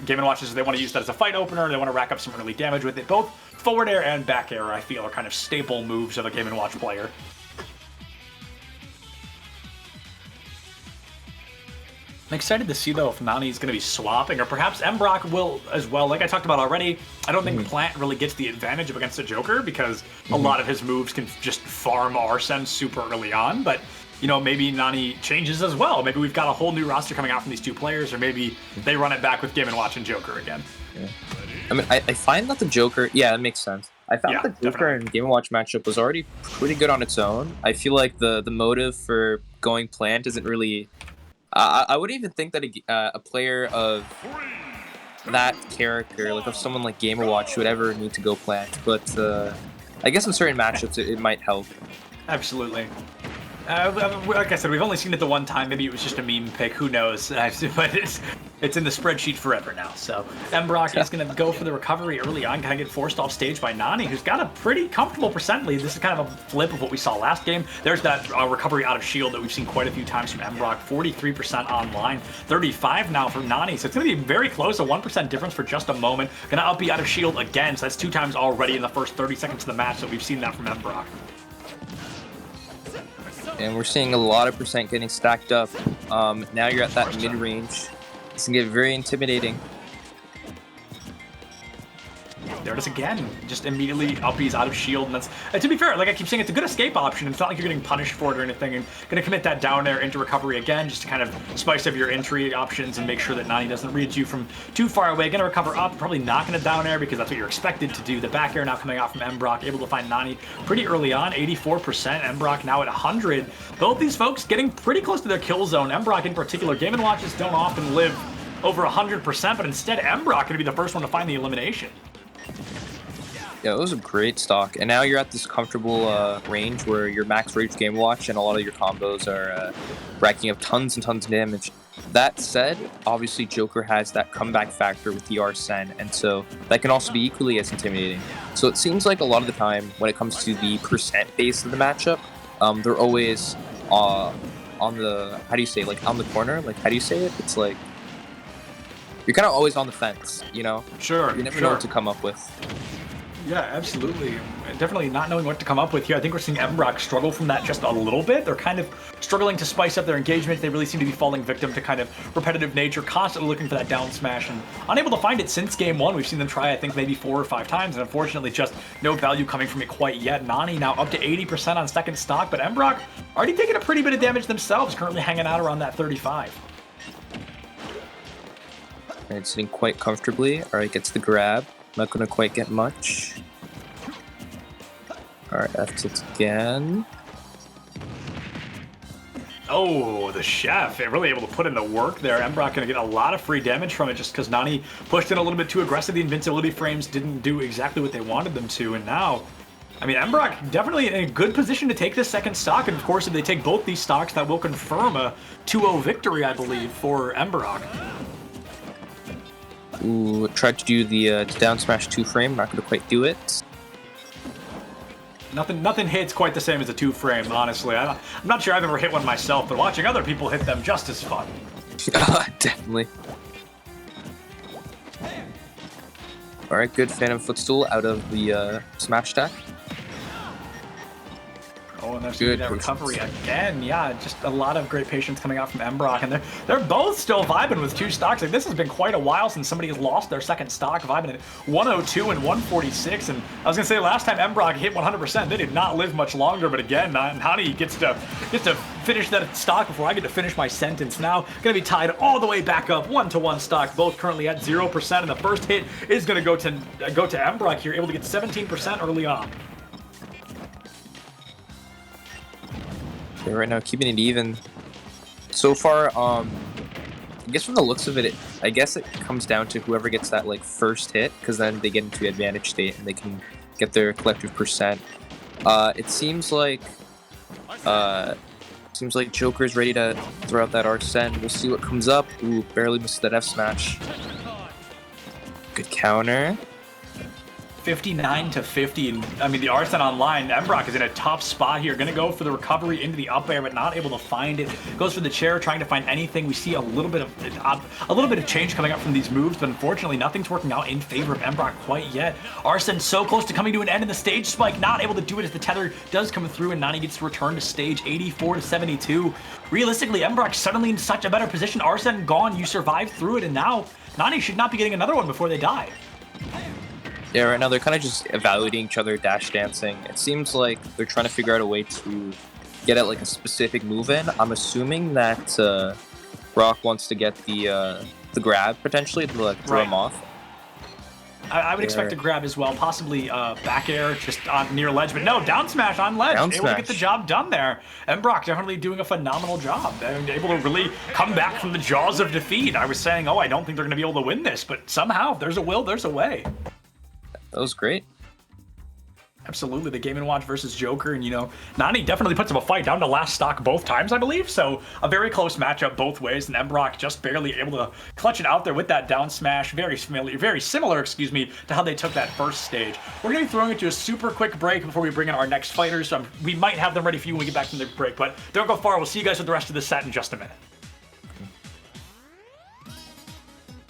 Game & Watches, they want to use that as a fight opener. They want to rack up some early damage with it. Both forward air and back air, I feel, are kind of staple moves of a Game & Watch player. I'm excited to see, though, if Nani's going to be swapping, or perhaps mbrocc will as well. Like I talked about already, I don't think Plant really gets the advantage of against the Joker because a lot of his moves can just farm Arsene super early on, but you know, maybe Nani changes as well. Maybe we've got a whole new roster coming out from these two players, or maybe they run it back with Game & Watch and Joker again. Yeah. I mean, I find that the Joker, yeah, that makes sense. I found that the Joker and Game & Watch matchup was already pretty good on its own. I feel like the motive for going Plant isn't really... I wouldn't even think that a player of that character, like of someone like Game & Watch, would ever need to go Plant. But I guess in certain matchups it might help. Absolutely. Like I said, we've only seen it the one time. Maybe it was just a meme pick. Who knows? But it's in the spreadsheet forever now. So mbrocc is going to go for the recovery early on. Kind of get forced off stage by Nani, who's got a pretty comfortable percent lead. This is kind of a flip of what we saw last game. There's that recovery out of shield that we've seen quite a few times from mbrocc. 43% online, 35 now from Nani. So it's going to be very close, a 1% difference for just a moment. Going to be out of shield again. So that's 2 times already in the first 30 seconds of the match. So we've seen that from mbrocc. And we're seeing a lot of percent getting stacked up. Now you're at that mid-range. This can get very intimidating. There it is again. Just immediately uppies out of shield. And that's, to be fair, like I keep saying, it's a good escape option. It's not like you're getting punished for it or anything. And gonna commit that down air into recovery again, just to kind of spice up your entry options and make sure that Nani doesn't reach you from too far away. Gonna recover up, probably not gonna down air because that's what you're expected to do. The back air now coming out from mbrocc, able to find Nani pretty early on, 84%. mbrocc now at 100. Both these folks getting pretty close to their kill zone. mbrocc in particular, Game & Watches don't often live over 100%, but instead mbrocc gonna be the first one to find the elimination. Yeah, it was a great stock, and now you're at this comfortable range where your max rage Game & Watch and a lot of your combos are racking up tons and tons of damage. That said, obviously Joker has that comeback factor with the Arsene, and so that can also be equally as intimidating. So it seems like a lot of the time when it comes to the percent base of the matchup, they're always on the, how do you say, like on the corner? Like, how do you say it? It's like, you're kind of always on the fence, you know? Sure. You never know what to come up with. Yeah, absolutely. Definitely not knowing what to come up with here. I think we're seeing mbrocc struggle from that just a little bit. They're kind of struggling to spice up their engagement. They really seem to be falling victim to kind of repetitive nature, constantly looking for that down smash and unable to find it since game 1. We've seen them try, I think, maybe 4 or 5 times, and unfortunately just no value coming from it quite yet. Nani now up to 80% on second stock, but mbrocc already taking a pretty bit of damage themselves, currently hanging out around that 35. Alright, sitting quite comfortably. Alright, gets the grab. Not going to quite get much. Alright, F-tilt again. Oh, the chef, really able to put in the work there. mbrocc going to get a lot of free damage from it just because Nani pushed in a little bit too aggressive. The invincibility frames didn't do exactly what they wanted them to, and now, I mean, mbrocc definitely in a good position to take this second stock, and of course, if they take both these stocks, that will confirm a 2-0 victory, I believe, for mbrocc. Ooh, tried to do the down smash 2-frame, not going to quite do it. Nothing hits quite the same as a 2-frame, honestly. I'm not sure I've ever hit one myself, but watching other people hit them just as fun. Definitely. Alright, good Phantom Footstool out of the smash stack. Oh, and there's that recovery again. Yeah, just a lot of great patience coming out from mbrocc, and they're both still vibing with 2 stocks. Like, this has been quite a while since somebody has lost their second stock, vibing at 102 and 146. And I was gonna say last time mbrocc hit 100%, they did not live much longer. But again, Nani gets to finish that stock before I get to finish my sentence. Now gonna be tied all the way back up, 1-to-1 stock, both currently at 0%. And the first hit is gonna go to mbrocc here, able to get 17% early on. Yeah, right now, keeping it even. So far, I guess from the looks of it, I guess it comes down to whoever gets that like first hit, because then they get into advantage state and they can get their collective percent. It seems like Joker's ready to throw out that Arsene. We'll see what comes up. Ooh, barely missed that F smash. Good counter. 59 to 50, and I mean the Arsene online. mbrocc is in a tough spot here. Going to go for the recovery into the up air, but not able to find it. Goes for the chair, trying to find anything. We see a little bit of change coming up from these moves, but unfortunately nothing's working out in favor of mbrocc quite yet. Arsene so close to coming to an end in the stage spike, not able to do it as the tether does come through, and Nani gets to return to stage 84 to 72. Realistically, mbrocc suddenly in such a better position. Arsene gone, you survived through it, and now Nani should not be getting another one before they die. Yeah, right now they're kind of just evaluating each other, dash dancing. It seems like they're trying to figure out a way to get at like a specific move in. I'm assuming that Brock wants to get the grab potentially to like throw him off. I would expect a grab as well, possibly back air just on near ledge, but no, down smash on ledge. Able to get the job done there. mbrocc definitely doing a phenomenal job. And able to really come back from the jaws of defeat. I was saying, oh, I don't think they're going to be able to win this, but somehow, if there's a will, there's a way. That was great. Absolutely, the Game & Watch versus Joker, and you know, Nani definitely puts him a fight down to last stock both times, I believe, so a very close matchup both ways, and mbrocc just barely able to clutch it out there with that down smash, very similar, excuse me, to how they took that first stage. We're going to be throwing it to a super quick break before we bring in our next fighters, so we might have them ready for you when we get back from the break, but don't go far, we'll see you guys with the rest of the set in just a minute.